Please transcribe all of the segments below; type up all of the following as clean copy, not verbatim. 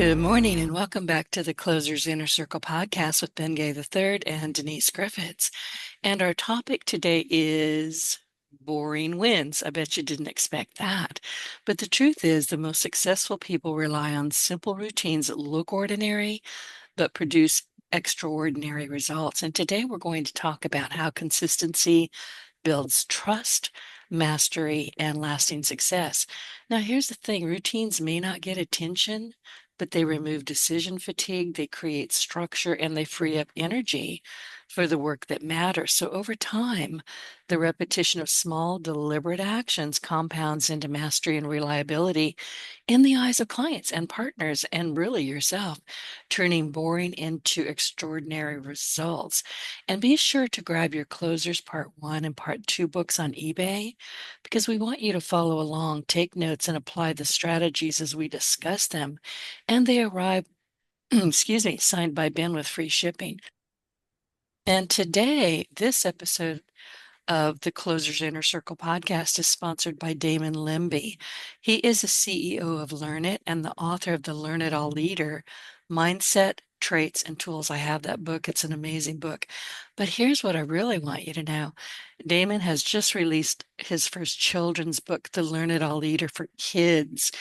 Good morning and welcome back to the Closer's Inner Circle podcast with Ben Gay III and Denise Griffitts. And our topic today is boring wins. I bet you didn't expect that. But the truth is, the most successful people rely on simple routines that look ordinary but produce extraordinary results. And today we're going to talk about how consistency builds trust, mastery, and lasting success. Now, here's the thing, routines may not get attention, but they remove decision fatigue, they create structure, and they free up energy for the work that matters. So, over time, the repetition of small, deliberate actions compounds into mastery and reliability in the eyes of clients and partners, and really yourself, turning boring into extraordinary results. And be sure to grab your Closers Part 1 and Part 2 books on eBay because we want you to follow along, take notes, and apply the strategies as we discuss them. And they arrive, excuse me, signed by Ben with free shipping. And today, this episode of the Closers Inner Circle podcast is sponsored by Damon Limby. He is the CEO of Learn It and the author of the Learn It All Leader, Mindset, Traits, and Tools. I have that book. It's an amazing book. But here's what I really want you to know. Damon has just released his first children's book, The Learn It All Leader for Kids.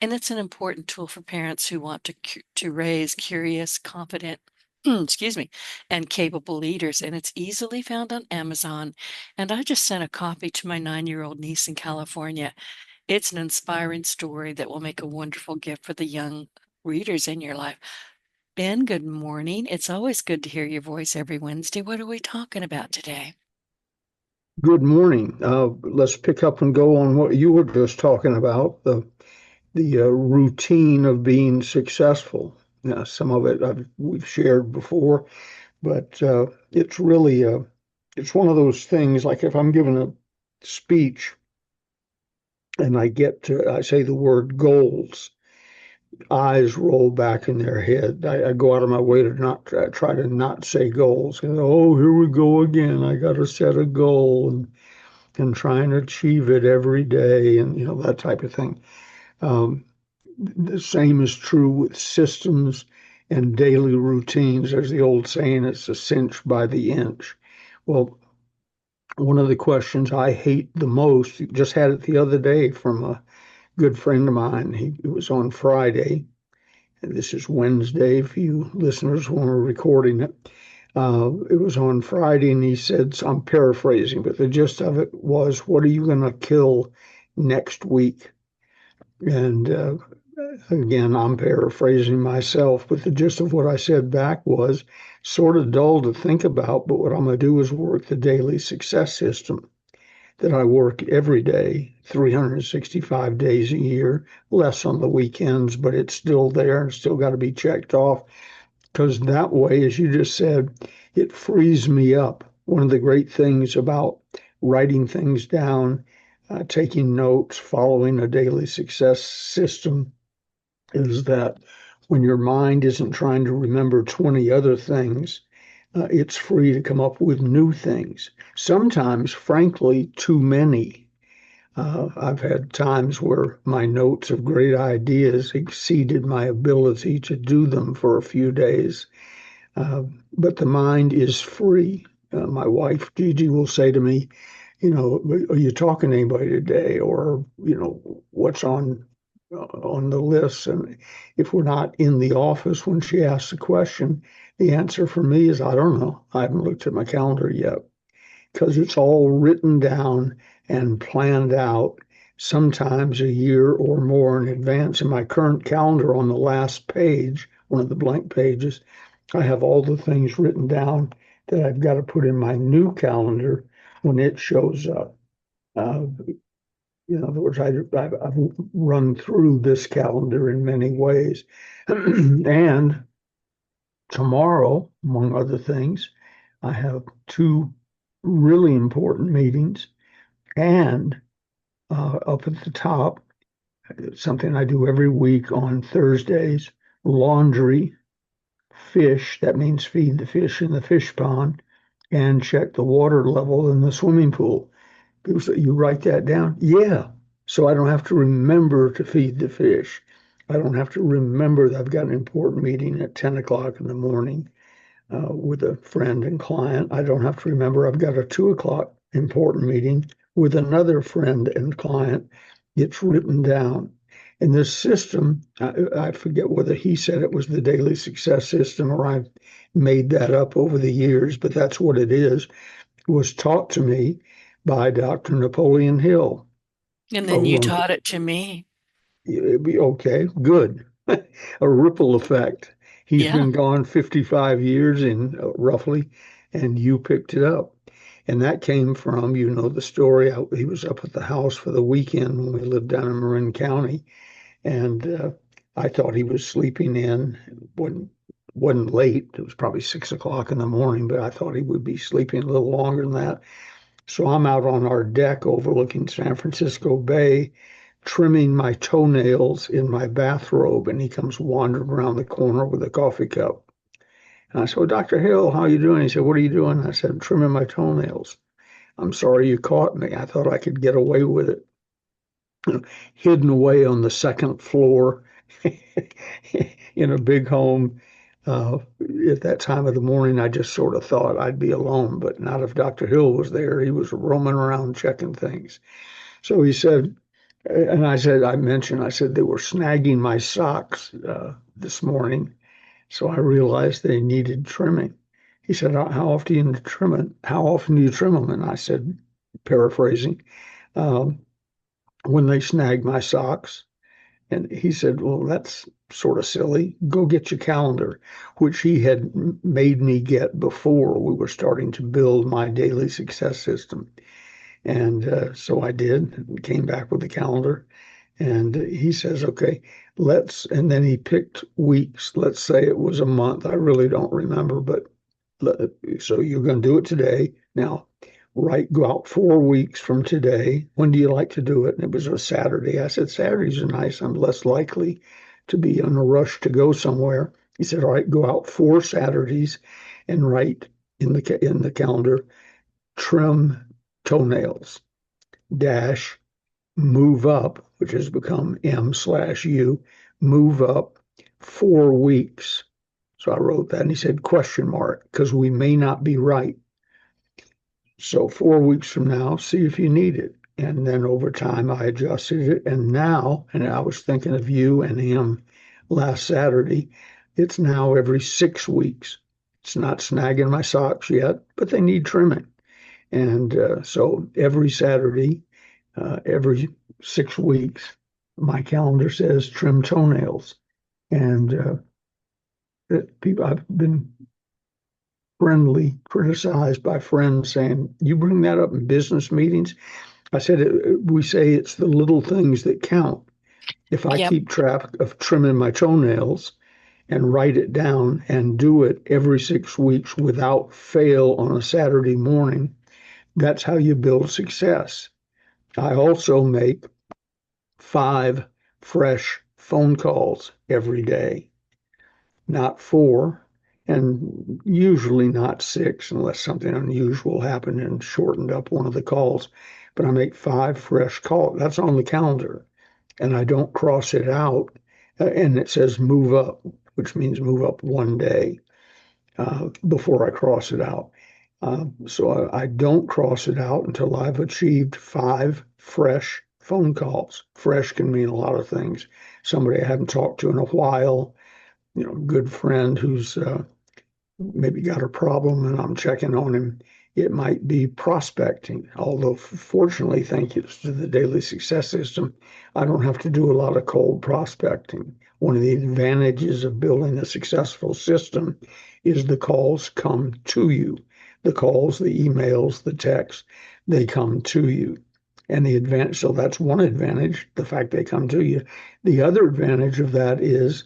And it's an important tool for parents who want to raise curious, confident, excuse me, and capable leaders. And it's easily found on Amazon. And I just sent a copy to my 9-year-old niece in California. It's an inspiring story that will make a wonderful gift for the young readers in your life. Ben, good morning. It's always good to hear your voice every Wednesday. What are we talking about today? Good morning. Let's pick up and go on what you were just talking about, the routine of being successful. Now, some of it we've shared before, but it's one of those things. Like if I'm giving a speech and I say the word goals, eyes roll back in their head. I go out of my way to not try to not say goals. Oh, here we go again. I got to set a goal and try and achieve it every day, and that type of thing. Um, the same is true with systems and daily routines. There's the old saying, it's a cinch by the inch. Well, one of the questions I hate the most, just had it the other day from a good friend of mine. It was on Friday, and this is Wednesday if you listeners were recording it. It was on Friday, and he said, I'm paraphrasing, but the gist of it was, what are you going to kill next week? And again, I'm paraphrasing myself, but the gist of what I said back was sort of dull to think about, but what I'm going to do is work the daily success system that I work every day, 365 days a year, less on the weekends, but it's still there and still got to be checked off. Because that way, as you just said, it frees me up. One of the great things about writing things down, taking notes, following a daily success system is that when your mind isn't trying to remember 20 other things, it's free to come up with new things. Sometimes, frankly, too many. I've had times where my notes of great ideas exceeded my ability to do them for a few days. But the mind is free. My wife, Gigi, will say to me, are you talking to anybody today? Or, what's on the list? And if we're not in the office when she asks the question, the answer for me is, I don't know. I haven't looked at my calendar yet, because it's all written down and planned out, sometimes a year or more in advance. In my current calendar, on the last page, one of the blank pages, I have all the things written down that I've got to put in my new calendar when it shows up. In other words, I've run through this calendar in many ways. And tomorrow, among other things, I have two really important meetings. And up at the top, something I do every week on Thursdays, laundry, fish, that means feed the fish in the fish pond, and check the water level in the swimming pool. People say, you write that down? Yeah. So I don't have to remember to feed the fish. I don't have to remember that I've got an important meeting at 10 o'clock in the morning with a friend and client. I don't have to remember I've got a 2 o'clock important meeting with another friend and client. It's written down. And this system, I forget whether he said it was the daily success system or I made that up over the years, but that's what it is, was taught to me by Dr. Napoleon Hill. And then you Oh, taught it to me. it'd be okay, good. A ripple effect. He's Yeah. been gone 55 years in roughly, and you picked it up. And that came from, you know, the story. He was up at the house for the weekend when we lived down in Marin County, and I thought he was sleeping in. wasn't late. It was probably 6 o'clock in the morning, but I thought he would be sleeping a little longer than that. So I'm out on our deck overlooking San Francisco Bay, trimming my toenails in my bathrobe, and he comes wandering around the corner with a coffee cup. And I said, well, Dr. Hill, how are you doing? He said, what are you doing? I said, I'm trimming my toenails. I'm sorry you caught me. I thought I could get away with it. Hidden away on the second floor in a big home. At that time of the morning, I just sort of thought I'd be alone, but not if Dr. Hill was there. He was roaming around checking things. So he said, and I said they were snagging my socks this morning. So I realized they needed trimming. He said, how often do you trim it? How often do you trim them? And I said, paraphrasing, um, when they snag my socks. And he said, well, that's sort of silly. Go get your calendar, which he had made me get before we were starting to build my daily success system. And so I did, and came back with the calendar. And he says, okay, and then he picked weeks. Let's say it was a month. I really don't remember, but so you're going to do it today. Now, go out 4 weeks from today. When do you like to do it? And it was a Saturday. I said, Saturdays are nice. I'm less likely to be in a rush to go somewhere. He said, all right, go out 4 Saturdays and write in the calendar, trim toenails dash move up, which has become M/U, move up 4 weeks. So I wrote that and he said, question mark, because we may not be right. So 4 weeks from now, see if you need it. And then over time, I adjusted it. And I was thinking of you and him last Saturday, it's now every 6 weeks. It's not snagging my socks yet, but they need trimming. And so every Saturday, every 6 weeks, my calendar says trim toenails. And I've been friendly criticized by friends saying, you bring that up in business meetings. I said, we say it's the little things that count. If I Yep. keep track of trimming my toenails and write it down and do it every 6 weeks without fail on a Saturday morning, that's how you build success. I also make 5 fresh phone calls every day, not 4, and usually not 6 unless something unusual happened and shortened up one of the calls. But I make 5 fresh calls. That's on the calendar, and I don't cross it out. And it says move up, which means move up one day before I cross it out. So I don't cross it out until I've achieved 5 fresh phone calls. Fresh can mean a lot of things. Somebody I haven't talked to in a while, good friend who's maybe got a problem and I'm checking on him. It might be prospecting, although fortunately, thank you to the daily success system, I don't have to do a lot of cold prospecting. One of the advantages of building a successful system is the calls come to you. The calls, the emails, the texts, they come to you. And so that's one advantage, the fact they come to you. The other advantage of that is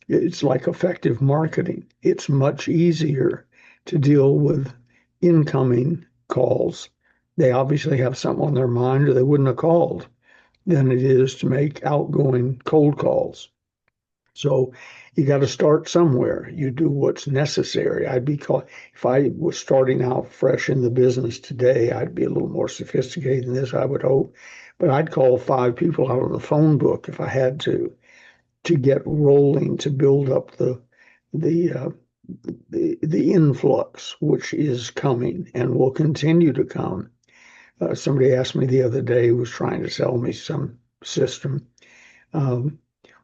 it's like effective marketing. It's much easier to deal with incoming calls. They obviously have something on their mind or they wouldn't have called than it is to make outgoing cold calls. So you got to start somewhere. You do what's necessary. If I was starting out fresh in the business today, I'd be a little more sophisticated than this, I would hope. But I'd call 5 people out of the phone book if I had to. to get rolling to build up the the influx, which is coming and will continue to come. Somebody asked me the other day, was trying to sell me some system. Um,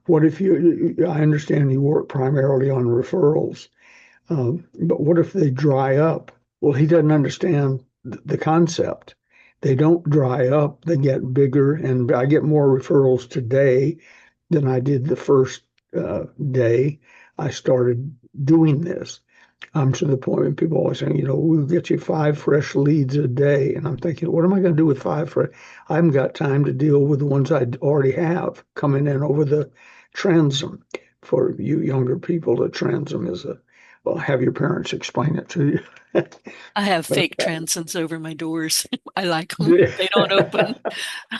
what if I understand you work primarily on referrals, but what if they dry up? Well, he doesn't understand the concept. They don't dry up, they get bigger, and I get more referrals today than I did the first day I started doing this. I'm to the point where people always saying, we'll get you 5 fresh leads a day. And I'm thinking, what am I going to do with 5 fresh? I haven't got time to deal with the ones I already have coming in over the transom. For you younger people, the transom is well, have your parents explain it to you. I have But fake transoms over my doors. I like them. They don't open,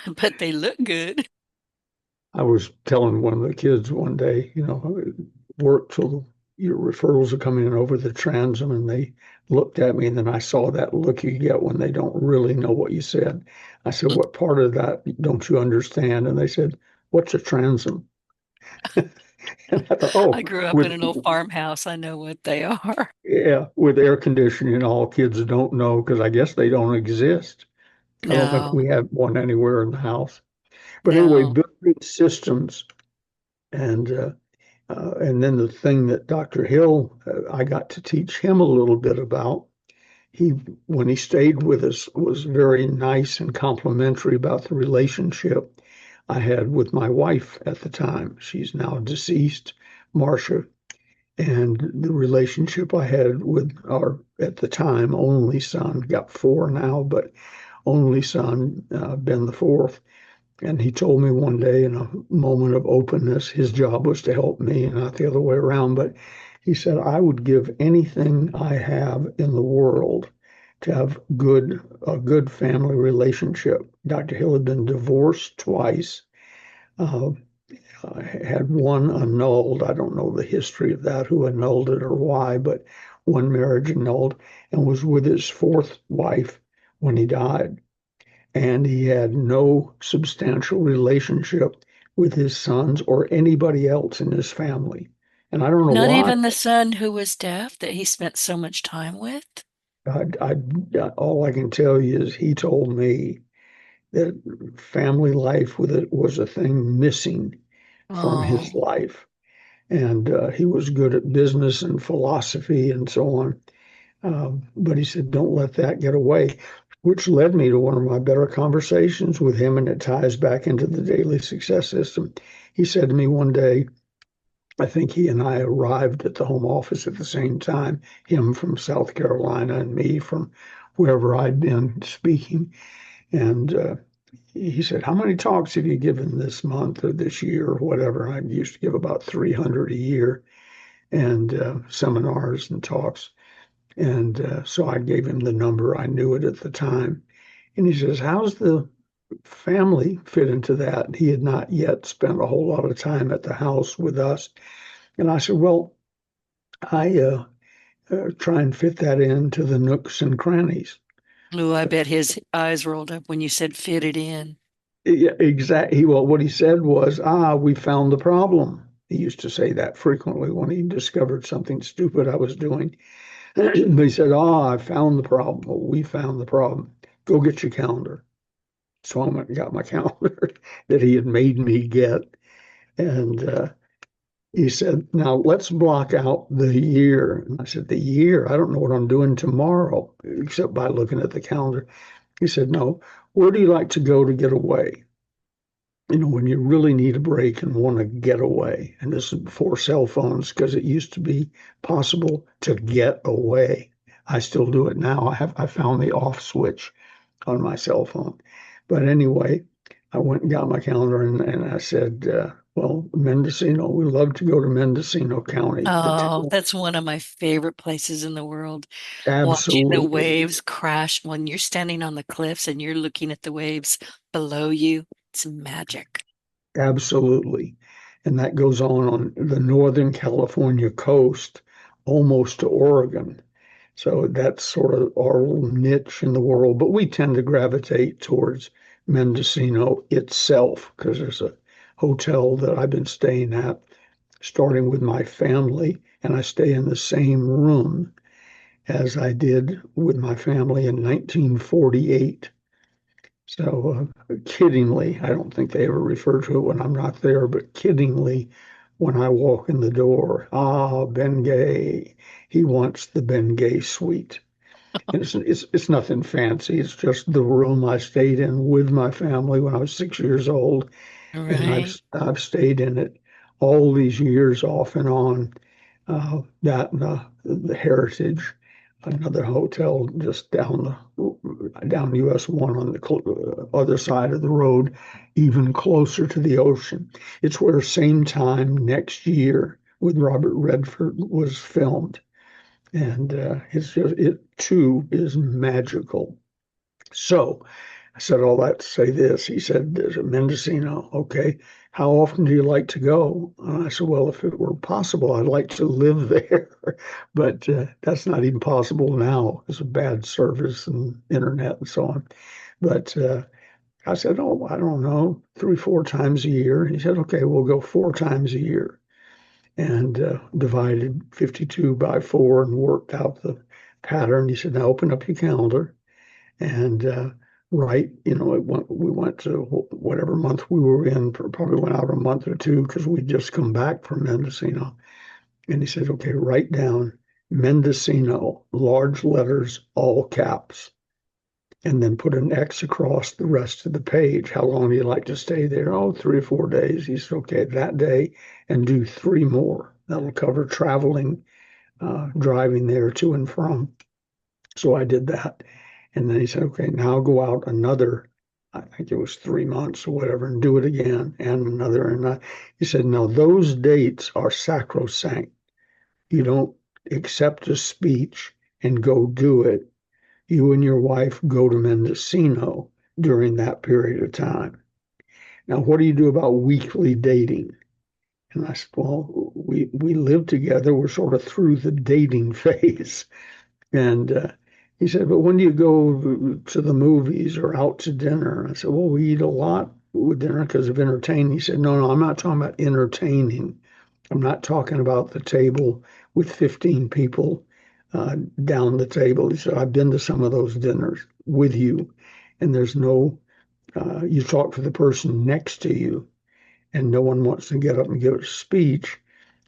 but they look good. I was telling one of the kids one day, work till your referrals are coming in over the transom, and they looked at me, and then I saw that look you get when they don't really know what you said. I said, "What part of that don't you understand?" And they said, "What's a transom?" And I thought, I "Oh, grew up in with an old farmhouse. I know what they are. yeah, with air conditioning, all kids don't know because I guess they don't exist. I don't think No, we have one anywhere in the house. But anyway, no. building systems and and then the thing that Dr. Hill, I got to teach him a little bit about. He, when he stayed with us, was very nice and complimentary about the relationship I had with my wife at the time. She's now deceased, Marcia, and the relationship I had with our, at the time, only son, got 4 now, but only son, Ben the fourth. And he told me one day in a moment of openness, his job was to help me, not the other way around. But he said, I would give anything I have in the world to have a good family relationship. Dr. Hill had been divorced twice, uh, had one annulled. I don't know the history of that, who annulled it or why, but one marriage annulled, and was with his fourth wife when he died, and he had no substantial relationship with his sons or anybody else in his family. And I don't know Not why. even the son who was deaf that he spent so much time with. All I can tell you is he told me that family life with it was a thing missing from his Oh, life. And he was good at business and philosophy and so on. But he said, don't let that get away, which led me to one of my better conversations with him. And it ties back into the daily success system. He said to me one day, I think he and I arrived at the home office at the same time, him from South Carolina and me from wherever I'd been speaking. And he said, how many talks have you given this month or this year or whatever? I used to give about 300 a year, and seminars and talks. And so I gave him the number. I knew it at the time. And he says, how's the family fit into that? He had not yet spent a whole lot of time at the house with us. And I said, well, I try and fit that into the nooks and crannies. oh, I bet his eyes rolled up when you said fit it in. Yeah, exactly. Well, what he said was, we found the problem. He used to say that frequently when he discovered something stupid I was doing. But he said, I found the problem. Well, we found the problem. Go get your calendar. So I went and got my calendar that he had made me get. And he said, now let's block out the year. And I said, the year? I don't know what I'm doing tomorrow, except by looking at the calendar. He said, no, where do you like to go to get away? When you really need a break and want to get away. And this is before cell phones, because it used to be possible to get away. I still do it now. I found the off switch on my cell phone. But anyway, I went and got my calendar, and I said, well, Mendocino, we love to go to Mendocino County. The Oh, town, that's one of my favorite places in the world. Watching the absolutely, waves crash when you're standing on the cliffs and you're looking at the waves below you. It's magic. absolutely. And that goes on the Northern California coast, almost to Oregon. So that's sort of our little niche in the world, but we tend to gravitate towards Mendocino itself because there's hotel that I've been staying at, starting with my family, and I stay in the same room as I did with my family in 1948. So, kiddingly, I don't think they ever refer to it when I'm not there, but kiddingly, when I walk in the door, Ben Gay, he wants the Ben Gay suite. And it's nothing fancy. It's just the room I stayed in with my family when I was 6 years old, and Right. I've stayed in it all these years off and on. That and the Heritage, another hotel just down US 1 on the other side of the road, even closer to the ocean. It's where Same Time Next Year with Robert Redford was filmed, and it too is magical. So I said all that to say this. He said, "There's a Mendocino. Okay. How often do you like to go?" And I said, "Well, if it were possible, I'd like to live there." But that's not even possible now because of bad service and internet and so on. But I said, "Oh, I don't know, 3, 4 times a year." He said, "Okay, we'll go 4 times a year." And divided 52 by 4 and worked out the pattern. He said, "Now open up your calendar and right, we went to whatever month we were in, probably went out a month or two because we'd just come back from Mendocino." And he said, "Okay, write down Mendocino, large letters, all caps, and then put an X across the rest of the page. How long do you like to stay there?" "Oh, 3 or 4 days." He said, "Okay, that day, and do 3 more. That'll cover traveling, driving there to and from." So I did that. And then he said, "Okay, now go out another, I think it was 3 months or whatever, and do it again, and another." And he said, "No, those dates are sacrosanct. You don't accept a speech and go do it. You and your wife go to Mendocino during that period of time. Now, what do you do about weekly dating?" And I said, "Well, we live together. We're sort of through the dating phase." And he said, "But when do you go to the movies or out to dinner?" I said, "Well, we eat a lot with dinner because of entertaining." He said, "No, no, I'm not talking about entertaining. I'm not talking about the table with 15 people down the table." He said, "I've been to some of those dinners with you, and there's no, you talk to the person next to you, and no one wants to get up and give a speech.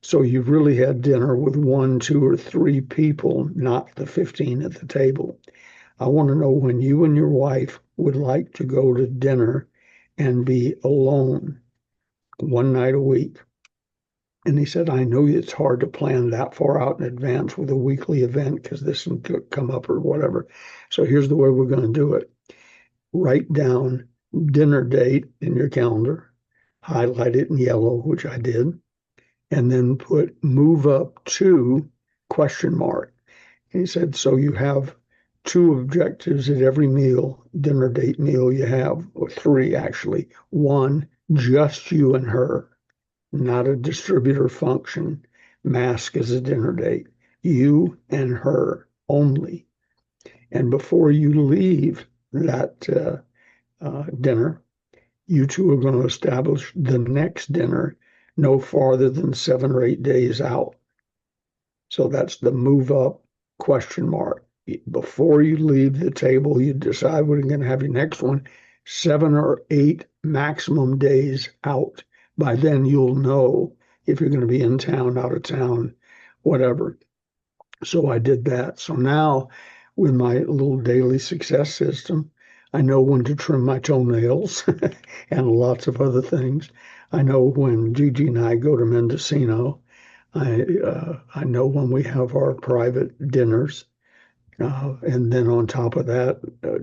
So you've really had dinner with 1, 2, or 3 people, not the 15 at the table. I want to know when you and your wife would like to go to dinner and be alone one night a week." And he said, "I know it's hard to plan that far out in advance with a weekly event because this could come up or whatever. So here's the way we're going to do it. Write down dinner date in your calendar, highlight it in yellow," which I did, "and then put move up to question mark." And he said, "So you have 2 objectives at every meal, dinner date meal you have, or 3 actually. One, just you and her, not a distributor function, mask as a dinner date. You and her only. And before you leave that dinner, you two are going to establish the next dinner no farther than 7 or 8 days out." So that's the move up question mark. Before you leave the table, you decide when you're going to have your next one, 7 or 8 maximum days out. By then, you'll know if you're going to be in town, out of town, whatever. So I did that. So now, with my little daily success system, I know when to trim my toenails and lots of other things. I know when Gigi and I go to Mendocino. I know when we have our private dinners. And then on top of that,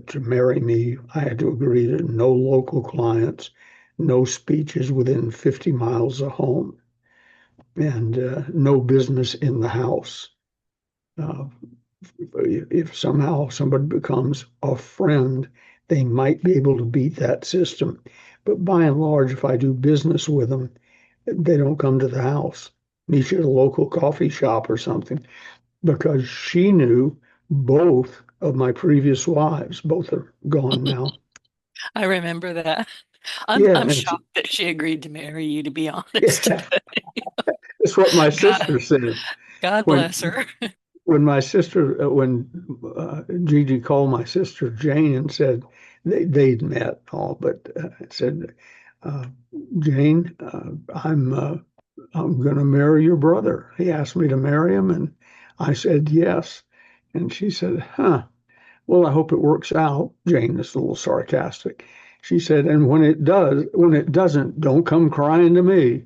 to marry me, I had to agree to no local clients, no speeches within 50 miles of home, and no business in the house. Uh, if somehow somebody becomes a friend, they might be able to beat that system. But by and large, if I do business with them, they don't come to the house. Meet you at a local coffee shop or something, because she knew both of my previous wives. Both are gone now. I remember that. I'm Yeah, I'm and shocked that she agreed to marry you, to be honest. yeah, that's what my God, sister said God when bless her. when Gigi called my sister Jane and said they'd met all, but said, uh, Jane, I'm going to marry your brother. He asked me to marry him, and I said yes. And she said, huh. Well, I hope it works out. Jane is a little sarcastic. She said, and when it doesn't, don't come crying to me.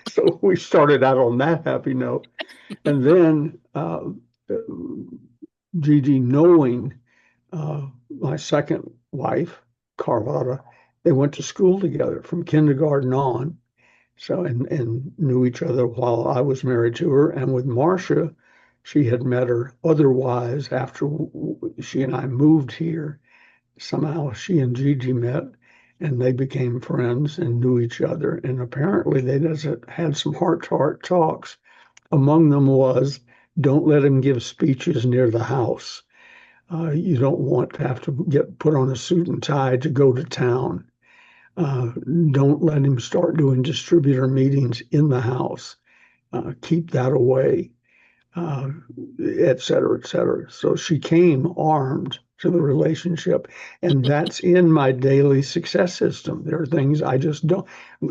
So we started out on that happy note. And then Gigi, knowing my second wife, Carlotta, they went to school together from kindergarten on. So, and knew each other while I was married to her. And with Marcia, she had met her otherwise after she and I moved here. Somehow she and Gigi met and they became friends and knew each other. And apparently they just had some heart to heart talks. Among them was, don't let him give speeches near the house. You don't want to have to get put on a suit and tie to go to town. Uh, don't let him start doing distributor meetings in the house. Keep that away, uh, et cetera, et cetera. So she came armed to the relationship, and that's in my daily success system. There are things I just don't,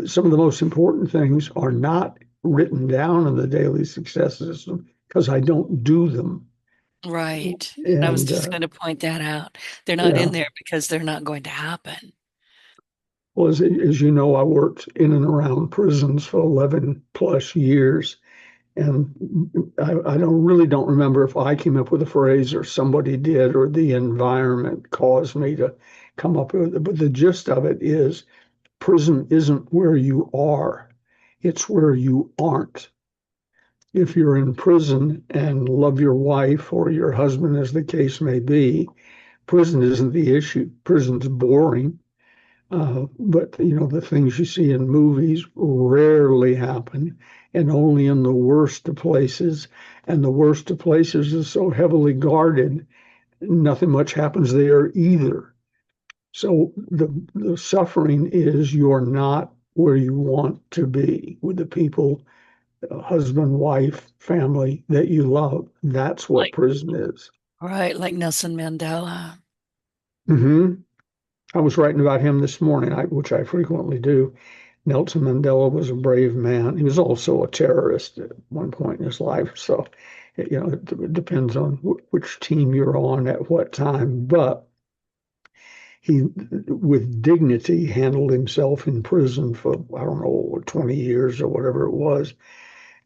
some of the most important things are not written down in the daily success system because I don't do them. Right. And I was And just going to point that out. They're not in yeah, there because they're not going to happen. well, as you know, I worked in and around prisons for 11 plus years. And I don't remember if I came up with a phrase or somebody did or the environment caused me to come up with it. But the gist of it is prison isn't where you are, it's where you aren't. If you're in prison and love your wife or your husband, as the case may be, prison isn't the issue. Prison's boring. But you know, the things you see in movies rarely happen, and only in the worst of places. And the worst of places is so heavily guarded, nothing much happens there either. So the suffering is you're not where you want to be with the people, husband, wife, family that you love. That's what Like, prison is. right, like Nelson Mandela. Hmm. I was writing about him this morning, which I frequently do. Nelson Mandela was a brave man. He was also a terrorist at one point in his life. So, you know, it depends on which team you're on at what time. But he, with dignity, handled himself in prison for, I don't know, 20 years or whatever it was,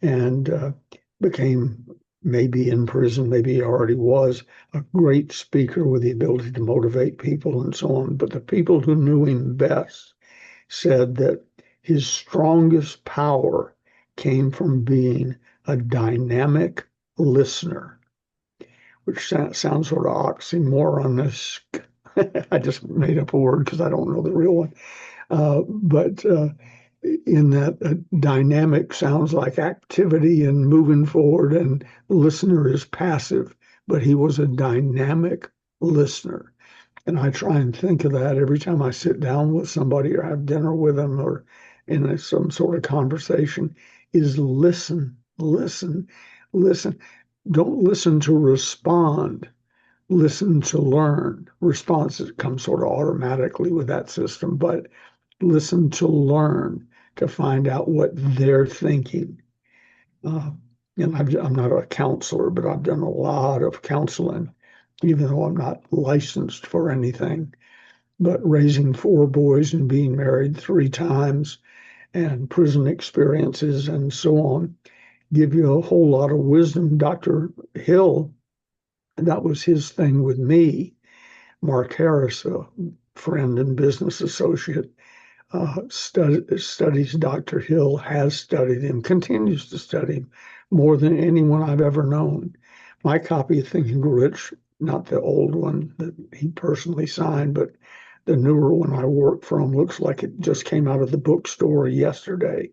and became, maybe in prison, maybe he already was, a great speaker with the ability to motivate people and so on. But the people who knew him best said that his strongest power came from being a dynamic listener, which sounds sort of oxymoron. I just made up a word because I don't know the real one. But in that, dynamic sounds like activity and moving forward, and listener is passive, but he was a dynamic listener. And I try and think of that every time I sit down with somebody or have dinner with them or in some sort of conversation is listen, listen, listen. Don't listen to respond, listen to learn. Responses come sort of automatically with that system, but listen to learn, to find out what they're thinking. Uh, and I'm not a counselor, but I've done a lot of counseling, even though I'm not licensed for anything. But raising four boys and being married three times and prison experiences and so on give you a whole lot of wisdom. Dr. Hill, that was his thing with me. Mark Harris, a friend and business associate, studies Dr. Hill, has studied him, continues to study him more than anyone I've ever known. My copy of Think and Grow Rich, not the old one that he personally signed, but the newer one I work from, looks like it just came out of the bookstore yesterday.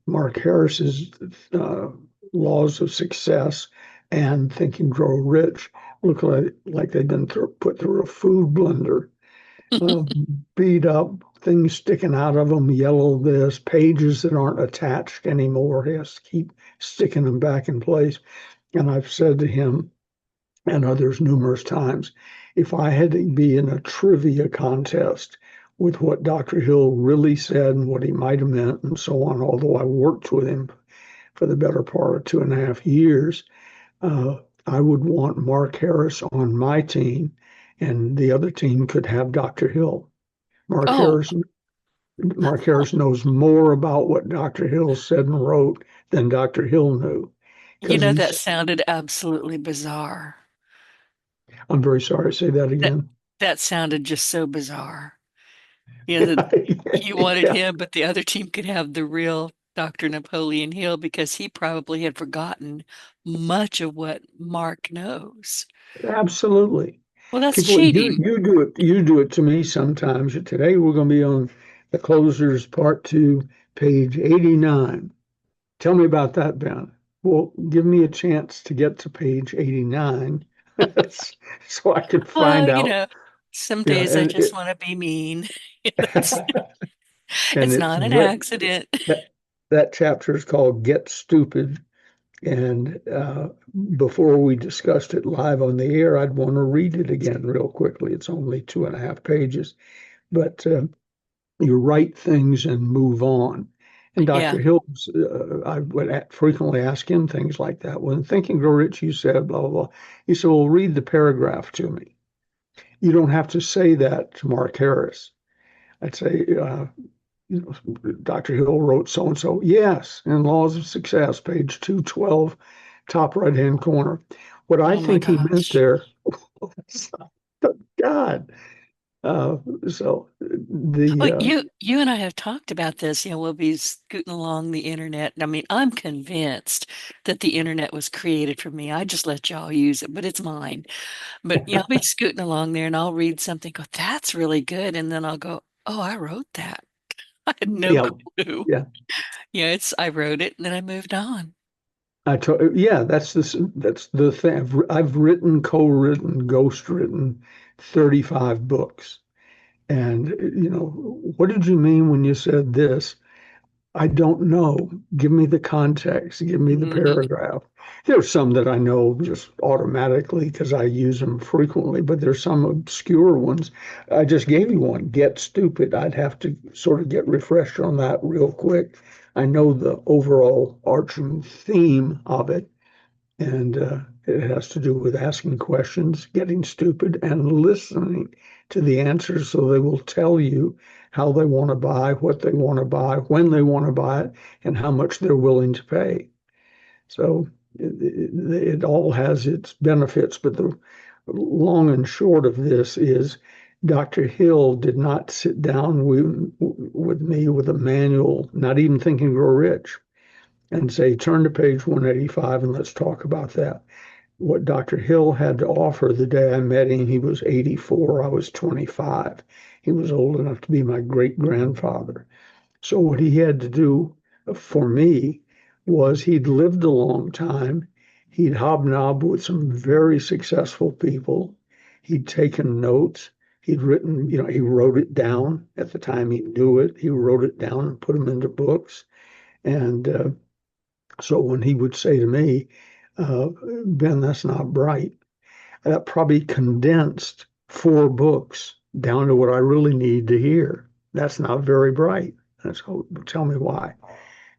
Mark Harris's uh, Laws of Success and Think and Grow Rich look like they've been put through a food blender. uh, beat up, things sticking out of them, yellow this, pages that aren't attached anymore. He has to keep sticking them back in place. And I've said to him and others numerous times, if I had to be in a trivia contest with what Dr. Hill really said and what he might have meant and so on, although I worked with him for the better part of 2.5 years, uh, I would want Mark Harris on my team, and the other team could have Dr. Hill. Mark Oh, Harris, Mark Harris knows more about what Dr. Hill said and wrote than Dr. Hill knew, you because know, that he's. sounded absolutely bizarre. I'm very sorry. Say that That again. that sounded just so bizarre. You know, that you wanted Yeah, him, but the other team could have the real Dr. Napoleon Hill because he probably had forgotten much of what Mark knows. absolutely. Well, that's People, you cheating. you do it. You do it to me sometimes. Today we're going to be on the closers part two, page 89. Tell me about that, Ben. Well, give me a chance to get to page 89 so I can find Well, out. some Yeah, days I just want to be mean. It's, and it's it's not an very accident. that that chapter is called "Get Stupid." And before we discussed it live on the air, I'd want to read it again real quickly. It's only 2.5 pages, but you write things and move on. And Yeah. Dr. Hills, I would frequently ask him things like that. When Think and Grow Rich, you said, blah, blah, blah. He said, well, read the paragraph to me. You don't have to say that to Mark Harris. I'd say, Dr. Hill wrote so and so. Yes, in Laws of Success, page 212, top right hand corner. What I Oh my think he meant gosh. there, God. Uh, so the Well, you and I have talked about this. We'll be scooting along the internet. I mean, I'm convinced that the internet was created for me. I just let y'all use it, but it's mine. But I'll be scooting along there and I'll read something, go, that's really good. And then I'll go, oh, I wrote that. I had no yeah, clue. yeah. I wrote it and then I moved on. Yeah, that's the thing. I've written, co-written, ghost-written 35 books. And what did you mean when you said this? I don't know. Give me the context. Give me the Mhm. paragraph. There's some that I know just automatically because I use them frequently, but there's some obscure ones. I just gave you one, Get Stupid. I'd have to sort of get refreshed on that real quick. I know the overall arching theme of it, and it has to do with asking questions, getting stupid, and listening to the answers so they will tell you how they want to buy, what they want to buy, when they want to buy it, and how much they're willing to pay. So it all has its benefits, but the long and short of this is Dr. Hill did not sit down with me with a manual, not even Think and Grow Rich, and say, turn to page 185 and let's talk about that. What Dr. Hill had to offer the day I met him, he was 84, I was 25. He was old enough to be my great grandfather. So, what he had to do for me was he'd lived a long time. He'd hobnobbed with some very successful people. He'd taken notes. He'd written, he wrote it down at the time he knew it. He wrote it down and put them into books. And so when he would say to me, Ben, that's not bright, that probably condensed 4 books down to what I really need to hear. That's not very bright. And so tell me why.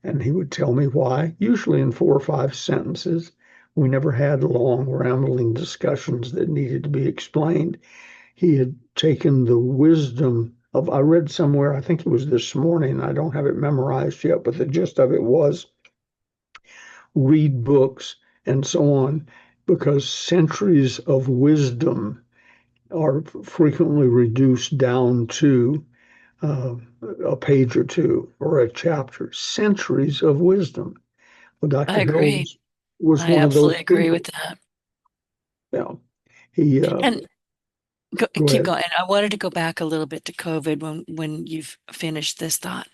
And he would tell me why, usually in 4 or 5 sentences. We never had long, rambling discussions that needed to be explained. He had taken the wisdom of, I read somewhere, I think it was this morning, I don't have it memorized yet, but the gist of it was read books and so on, because centuries of wisdom are frequently reduced down to uh, a page or two or a chapter. Centuries of wisdom. Well, I Dr. Hill agree. was I one of those absolutely agree with people. that. Yeah, he And go keep ahead. going. And I wanted to go back a little bit to COVID when you've finished this thought.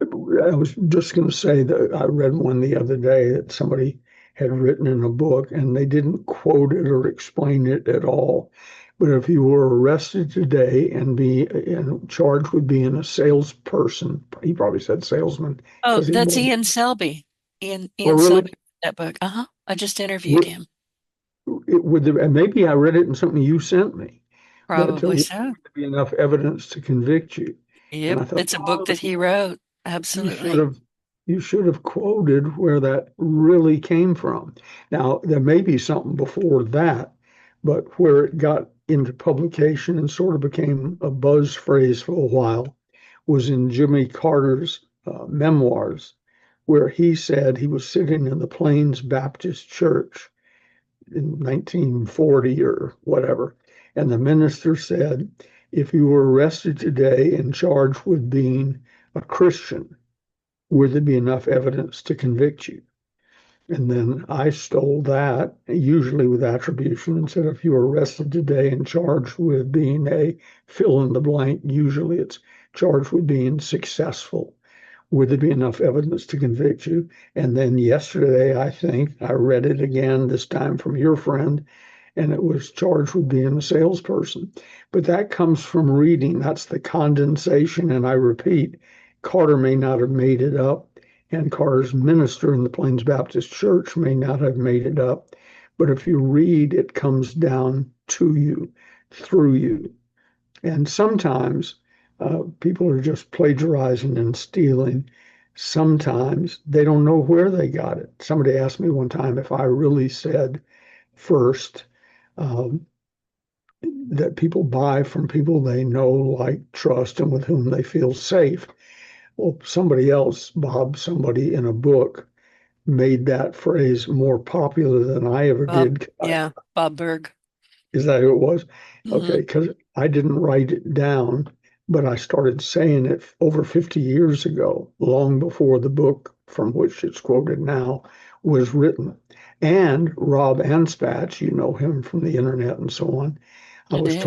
I was just going to say that I read one the other day that somebody had written in a book and they didn't quote it or explain it at all. But if you were arrested today and charged with being a salesperson, he probably said salesman Oh, because he that's was. Ian Selby. Oh, Ian really? Selby wrote that book. Uh-huh. I just interviewed Would, him. and maybe I read it in something you sent me, but Probably would so. there be enough evidence to convict you? And Yep. I thought, It's a book oh, that he wrote. you should Absolutely. have you should have quoted where that really came from. Now, there may be something before that, but where it got into publication and sort of became a buzz phrase for a while was in Jimmy Carter's memoirs, where he said he was sitting in the Plains Baptist Church in 1940 or whatever, and the minister said, if you were arrested today and charged with being a Christian, would there be enough evidence to convict you? And then I stole that, usually with attribution, and said, if you were arrested today and charged with being a fill in the blank, usually it's charged with being successful. Would there be enough evidence to convict you? And then yesterday, I think I read it again, this time from your friend, and it was charged with being a salesperson. But that comes from reading. That's the condensation. And I repeat, Carter may not have made it up, and Carter's minister in the Plains Baptist Church may not have made it up. But if you read, it comes down to you, through you. And sometimes people are just plagiarizing and stealing. Sometimes they don't know where they got it. Somebody asked me one time if I really said first um, that people buy from people they know, like, trust, and with whom they feel safe. Well, somebody else, Bob, somebody in a book, made that phrase more popular than I ever Bob, did. yeah, Bob Berg. Is that who it was? Okay, Hmm. because I didn't write it down, but I started saying it over 50 years ago, long before the book from which it's quoted now was written. And Rob Anspach, you know him from the internet and so on. I I was do.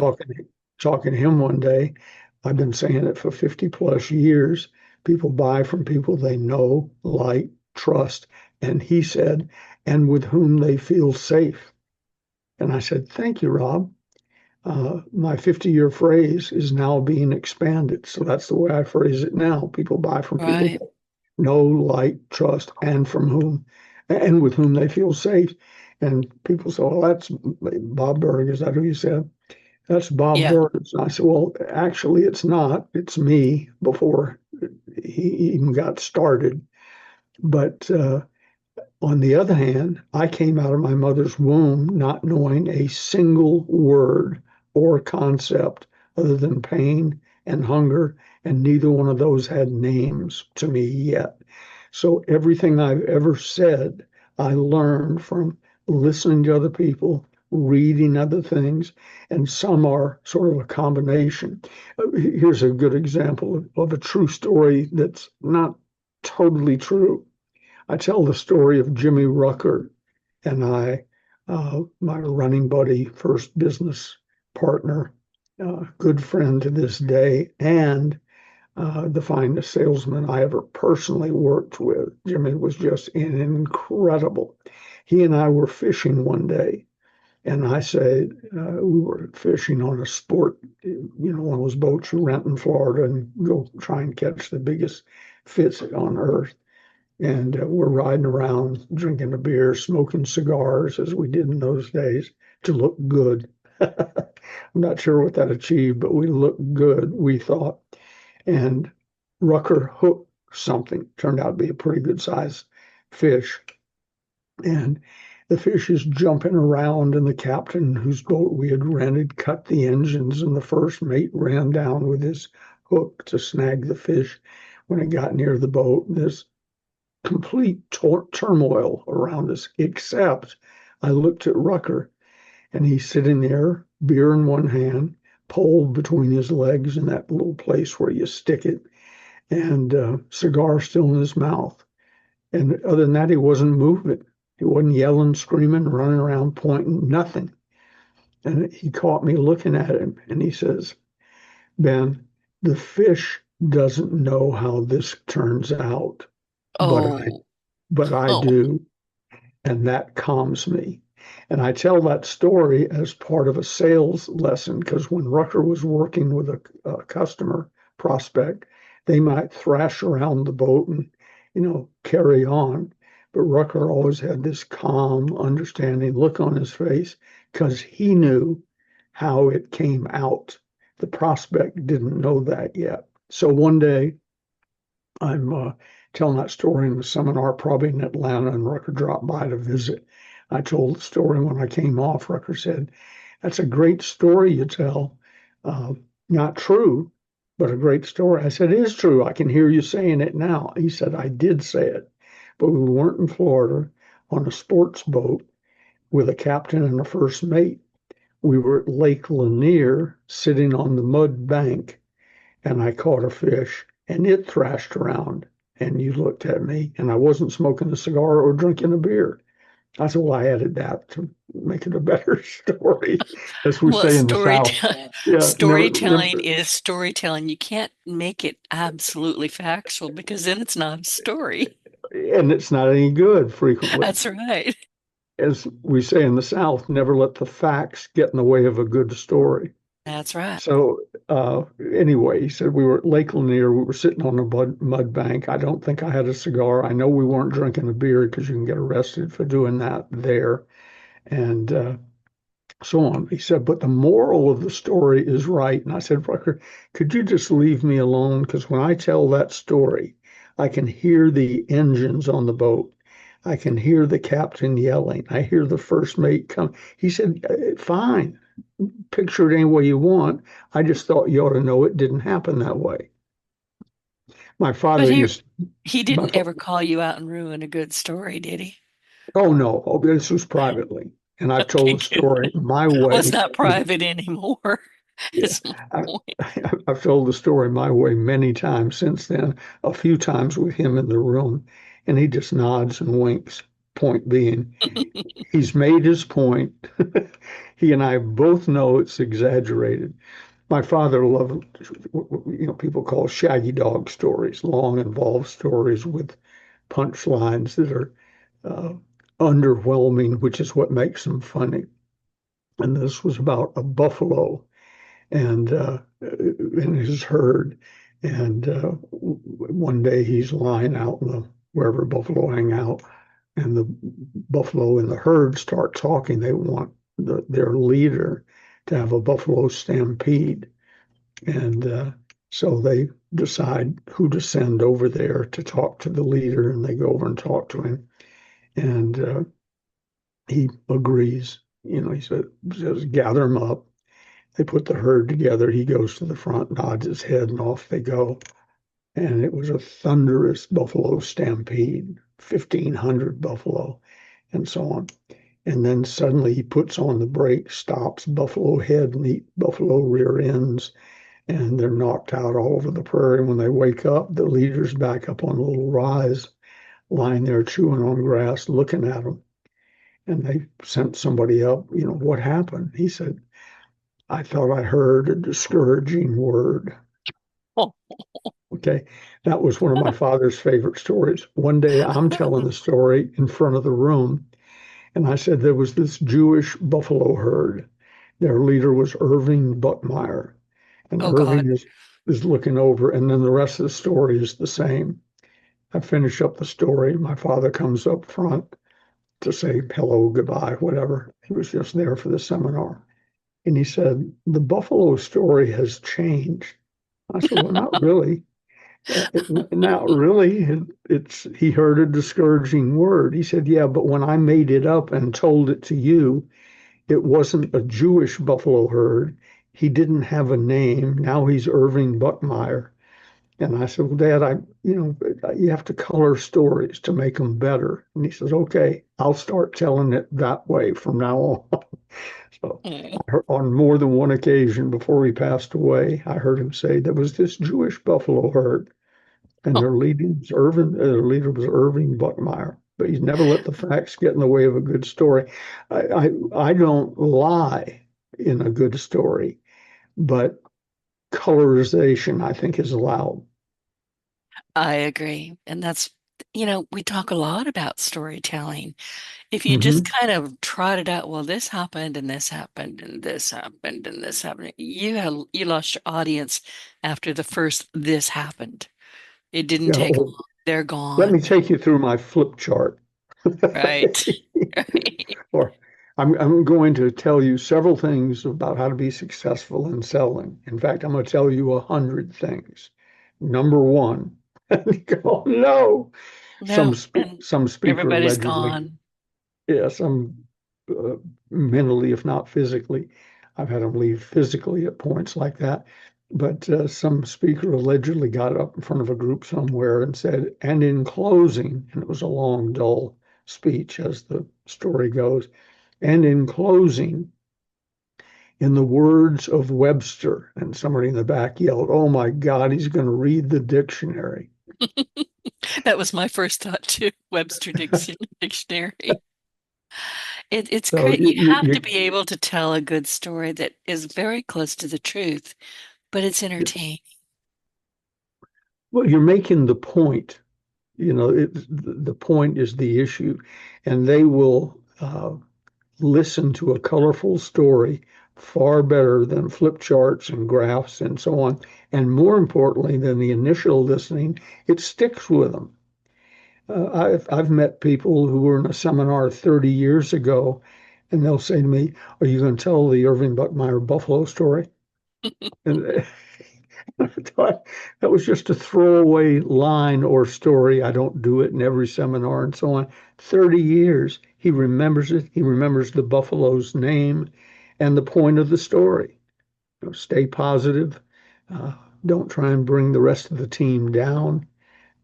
talking to him one day. I've been saying it for 50 plus years. People buy from people they know, like, trust, and he said, and with whom they feel safe. And I said, thank you, Rob. My 50-year phrase is now being expanded. So that's the way I phrase it now. People buy from people Right. they know, like, trust, and from whom, and with whom they feel safe. And people say, well, that's Bob Berg. Is that who you said? That's Bob Yeah. Berg. And I said, well, actually, it's not. It's me before he even got started. But on the other hand, I came out of my mother's womb not knowing a single word or concept other than pain and hunger, and neither one of those had names to me yet. So everything I've ever said, I learned from listening to other people, reading other things, and some are sort of a combination. Here's a good example of a true story that's not totally true. I tell the story of Jimmy Rucker and I, my running buddy, first business partner, good friend to this day, and the finest salesman I ever personally worked with. Jimmy was just incredible. He and I were fishing one day, and I said, we were fishing on a sport, one of those boats you rent in Florida and go try and catch the biggest fish on earth. And we're riding around, drinking a beer, smoking cigars, as we did in those days, to look good. I'm not sure what that achieved, but we looked good, we thought. And Rucker hooked something, turned out to be a pretty good sized fish. And the fish is jumping around, and the captain, whose boat we had rented, cut the engines, and the first mate ran down with his hook to snag the fish. When it got near the boat, this complete turmoil around us, except I looked at Rucker, and he's sitting there, beer in one hand, pole between his legs in that little place where you stick it, and cigar still in his mouth. And other than that, he wasn't moving. He wasn't yelling, screaming, running around, pointing, nothing. And he caught me looking at him, and he says, Ben, the fish doesn't know how this turns out, but I Oh, but I oh, do. And that calms me. And I tell that story as part of a sales lesson because when Rucker was working with a customer prospect, they might thrash around the boat and, carry on. But Rucker always had this calm, understanding look on his face because he knew how it came out. The prospect didn't know that yet. So one day I'm telling that story in the seminar, probably in Atlanta, and Rucker dropped by to visit. I told the story when I came off. Rucker said, "That's a great story you tell. Uh, Not true, but a great story." I said, "It is true. I can hear you saying it now." He said, "I did say it, but we weren't in Florida on a sports boat with a captain and a first mate. We were at Lake Lanier sitting on the mud bank and I caught a fish and it thrashed around. And you looked at me and I wasn't smoking a cigar or drinking a beer." I said, "Well, I added that to make it a better story," as we Well, say in the South. Yeah, never, storytelling never, is storytelling. You can't make it absolutely factual because then it's not a story. and it's not any good frequently. That's right. As we say in the South, never let the facts get in the way of a good story. That's right. So anyway, he said we were at Lake Lanier. We were sitting on a mud bank. I don't think I had a cigar. I know we weren't drinking a beer because you can get arrested for doing that there, and so on. He said, but the moral of the story is right. And I said, "Rucker, could you just leave me alone? Because when I tell that story, I can hear the engines on the boat. I can hear the captain yelling. I hear the first mate come." He said, "Fine, picture it any way you want. I just thought you ought to know it didn't happen that way." My But father used, he my, didn't ever call you out and ruin a good story, did he? oh no, oh, this was privately. And I've Okay, told the good. story my Well, it's way. not private anymore. Yeah, Is my I, point. I've told the story my way many times since then, a few times with him in the room, and he just nods and winks. Point being, he's made his point. He and I both know it's exaggerated. My father loved, people call shaggy dog stories, long, involved stories with punchlines that are uh, underwhelming, which is what makes them funny. And this was about a buffalo and in his herd. And one day he's lying out in the wherever buffalo hang out, and the buffalo in the herd start talking. They want their leader to have a buffalo stampede, and so they decide who to send over there to talk to the leader, and they go over and talk to him, and he agrees. He says, "Gather them up." They put the herd together. He goes to the front, nods his head, and off they go. And it was a thunderous buffalo stampede, 1,500 buffalo, and so on. And then suddenly he puts on the brakes, stops, buffalo head meet buffalo rear ends, and they're knocked out all over the prairie. When they wake up, the leader's back up on a little rise, lying there chewing on grass, looking at them. And they sent somebody up, "What happened?" He said, "I thought I heard a discouraging word." Oh, Okay. That was one of my father's favorite stories. One day I'm telling the story in front of the room, and I said there was this Jewish buffalo herd. Their leader was Irving Buckmeyer, and oh God. Irving is looking over, and then the rest of the story is the same. I finish up the story. My father comes up front to say hello, goodbye, whatever. He was just there for the seminar. And he said, "The buffalo story has changed." I said, "Well, not really." Not really. He heard a discouraging word. He said, "Yeah, but when I made it up and told it to you, it wasn't a Jewish buffalo herd. He didn't have a name. Now he's Irving Buckmeyer." And I said, "Well, Dad, you have to color stories to make them better." And he says, "Okay, I'll start telling it that way from now on." So Mm. on more than one occasion before he passed away, I heard him say there was this Jewish buffalo herd, and Oh, their leader was Irving Buckmeyer. But he's never let the facts get in the way of a good story. I don't lie in a good story, but colorization I think is allowed. I agree. And that's We talk a lot about storytelling. If you just Hmm. kind of trot it out, well, this happened and this happened and this happened and this happened, you lost your audience after the first this happened. It didn't Yeah, take or long. They're let gone. me take you through my flip chart. Right. Right. Or I'm going to tell you several things about how to be successful in selling. In fact, I'm going to tell you 100 things. Number one, oh no, No, and some speaker everybody's allegedly, gone. yeah, some uh, mentally, if not physically. I've had them leave physically at points like that. But some speaker allegedly got up in front of a group somewhere and said, and in closing, and it was a long, dull speech as the story goes, and in closing, in the words of Webster, and somebody in the back yelled, "Oh my God, he's going to read the dictionary." That was my first thought too. Dictionary. It's So great. You have to be able to tell a good story that is very close to the truth, but it's yes. entertaining. Well, you're making the point. The point is the issue, and they will listen to a colorful story far better than flip charts and graphs and so on. And more importantly than the initial listening, it sticks with them. I've met people who were in a seminar 30 years ago, and they'll say to me, "Are you going to tell the Irving Buckmeyer Buffalo story?" And I thought that was just a throwaway line or story. I don't do it in every seminar and so on. 30 years, he remembers it. He remembers the buffalo's name and the point of the story. Stay positive. Uh, don't try and bring the rest of the team down.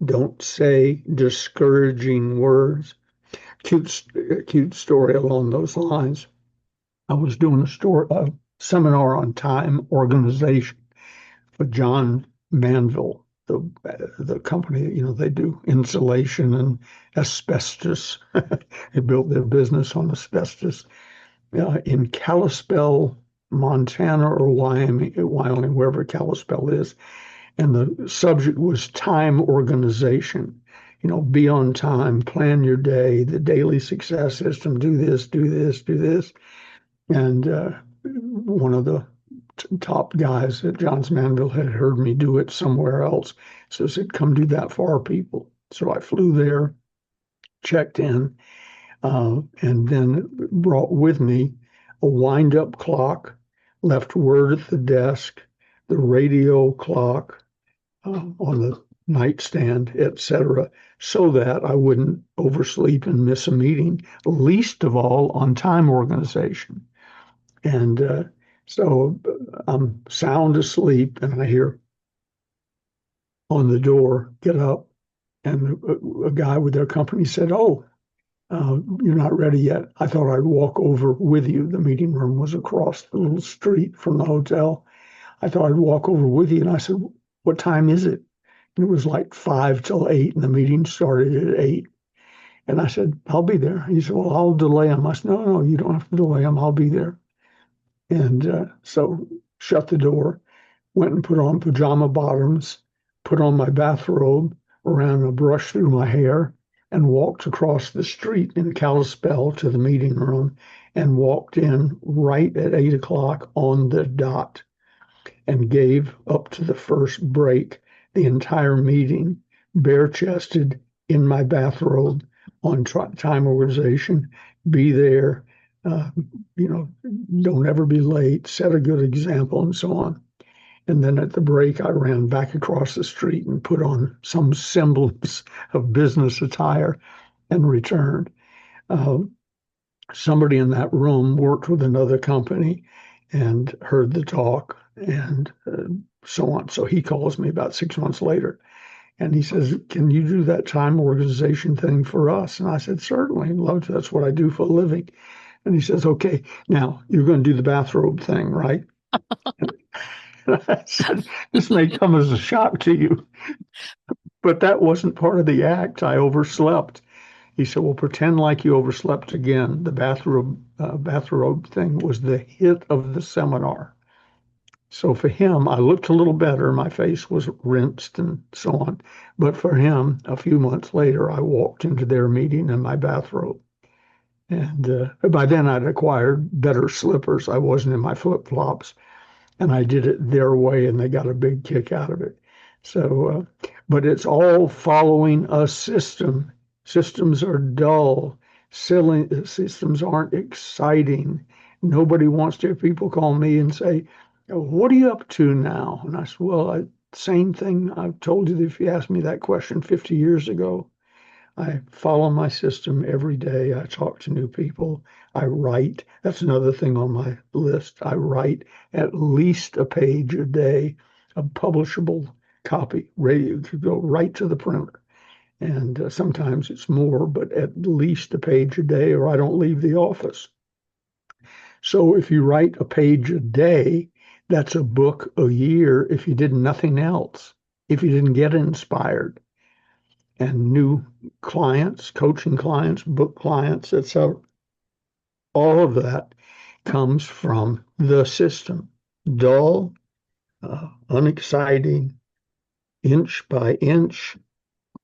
Don't say discouraging words. Cute story along those lines. I was doing a seminar on time organization for John Manville, the company. They do insulation and asbestos. They built their business on asbestos in Kalispell, Montana, or Wyoming, wherever Kalispell is. And the subject was time organization. Be on time, plan your day, the daily success system, do this, do this, do this. And one of the top guys at Johns Manville had heard me do it somewhere else. So said, come do that for our people. So I flew there, checked in, and then brought with me a wind-up clock, left word at the desk, the radio clock on the nightstand, etc., so that I wouldn't oversleep and miss a meeting, least of all on time organization. And so I'm sound asleep, and I hear on the door, get up. And a guy with their company said, "Oh, you're not ready yet. I thought I'd walk over with you." The meeting room was across the little street from the hotel. I thought I'd walk over with you. And I said, "What time is it?" And it was like 5 till 8, and the meeting started at 8. And I said, "I'll be there." He said, "Well, I'll delay him." I said, "No, no, you don't have to delay him. I'll be there." And so shut the door, went and put on pajama bottoms, put on my bathrobe, ran a brush through my hair, and walked across the street in Kalispell to the meeting room and walked in right at 8 o'clock on the dot and gave up to the first break the entire meeting bare chested in my bathrobe on time organization, be there, uh, don't ever be late, set a good example, and so on. And then at the break, I ran back across the street and put on some semblance of business attire and returned. Uh, Somebody in that room worked with another company and heard the talk and so on. So he calls me about 6 months later and he says, "Can you do that time organization thing for us?" And I said, "Certainly, love to. That's what I do for a living." And he says, "Okay, now you're going to do the bathrobe thing, right?" And I said, "This may come as a shock to you, but that wasn't part of the act. I overslept." He said, "Well, pretend like you overslept again." The bathrobe thing was the hit of the seminar. So for him, I looked a little better. My face was rinsed and so on. But for him, a few months later, I walked into their meeting in my bathrobe. And by then, I'd acquired better slippers. I wasn't in my flip-flops, and I did it their way, and they got a big kick out of it. So, but it's all following a system. Systems are dull. Silly systems aren't exciting. Nobody wants to hear people call me and say, "Oh, what are you up to now?" And I said, well, same thing I've told you if you asked me that question 50 years ago. I follow my system every day. I talk to new people. I write. That's another thing on my list. I write at least a page a day of publishable copy, ready to go right to the printer. And sometimes it's more, but at least a page a day, or I don't leave the office. So if you write a page a day, that's a book a year if you did nothing else, if you didn't get inspired and new clients, coaching clients, book clients, etc. All of that comes from the system. Dull, unexciting, inch by inch.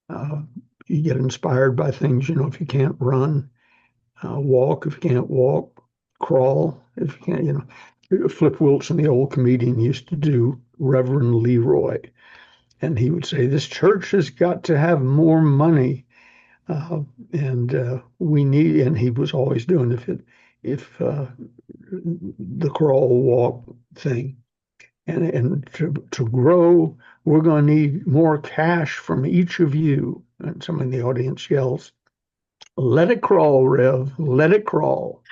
Uh, you get inspired by things, if you can't run, walk if you can't walk, crawl if you can't. Flip Wilson, the old comedian, used to do Reverend Leroy, and he would say, "This church has got to have more money. And we need," and he was always doing if the crawl walk thing, and to grow, we're going to need more cash from each of you. And someone in the audience yells, "Let it crawl, Rev, let it crawl."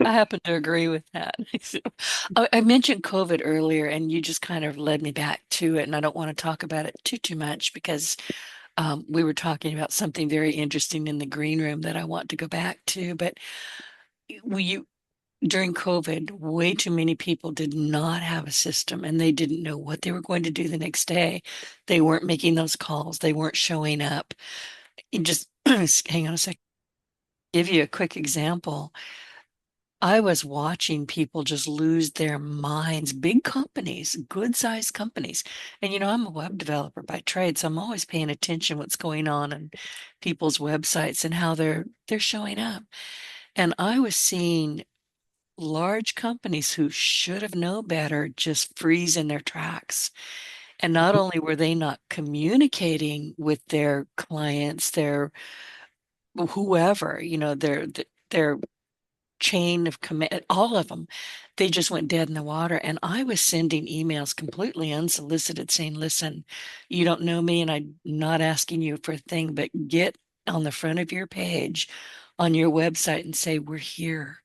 I happen to agree with that. I mentioned COVID earlier, and you just kind of led me back to it, and I don't want to talk about it too much because we were talking about something very interesting in the green room that I want to go back to. But you during COVID, way too many people did not have a system, and they didn't know what they were going to do the next day. They weren't making those calls. They weren't showing up. You just hang on a second. Give you a quick example. I was watching people just lose their minds, big companies, good sized companies. And I'm a web developer by trade, so I'm always paying attention what's going on in people's websites and how they're showing up. And I was seeing large companies who should have known better just freeze in their tracks. And not only were they not communicating with their clients, their whoever, their chain of command, all of them, they just went dead in the water. And I was sending emails completely unsolicited saying, listen, you don't know me and I'm not asking you for a thing, but get on the front of your page on your website and say, we're here.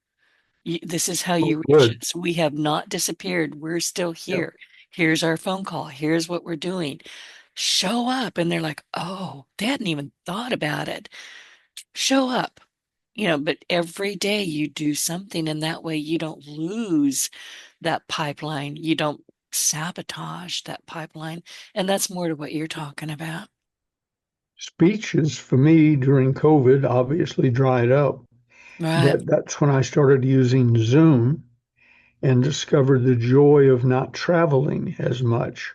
This is how Oh, you reach good. us. We have not disappeared. We're still Yep. here. Here's our phone call. Here's what we're doing. Show up. And they're like, oh, they hadn't even thought about it. Show up. But every day you do something, and that way you don't lose that pipeline. You don't sabotage that pipeline. And that's more to what you're talking about. Speeches for me during COVID obviously dried up, Right. but that's when I started using Zoom and discovered the joy of not traveling as much.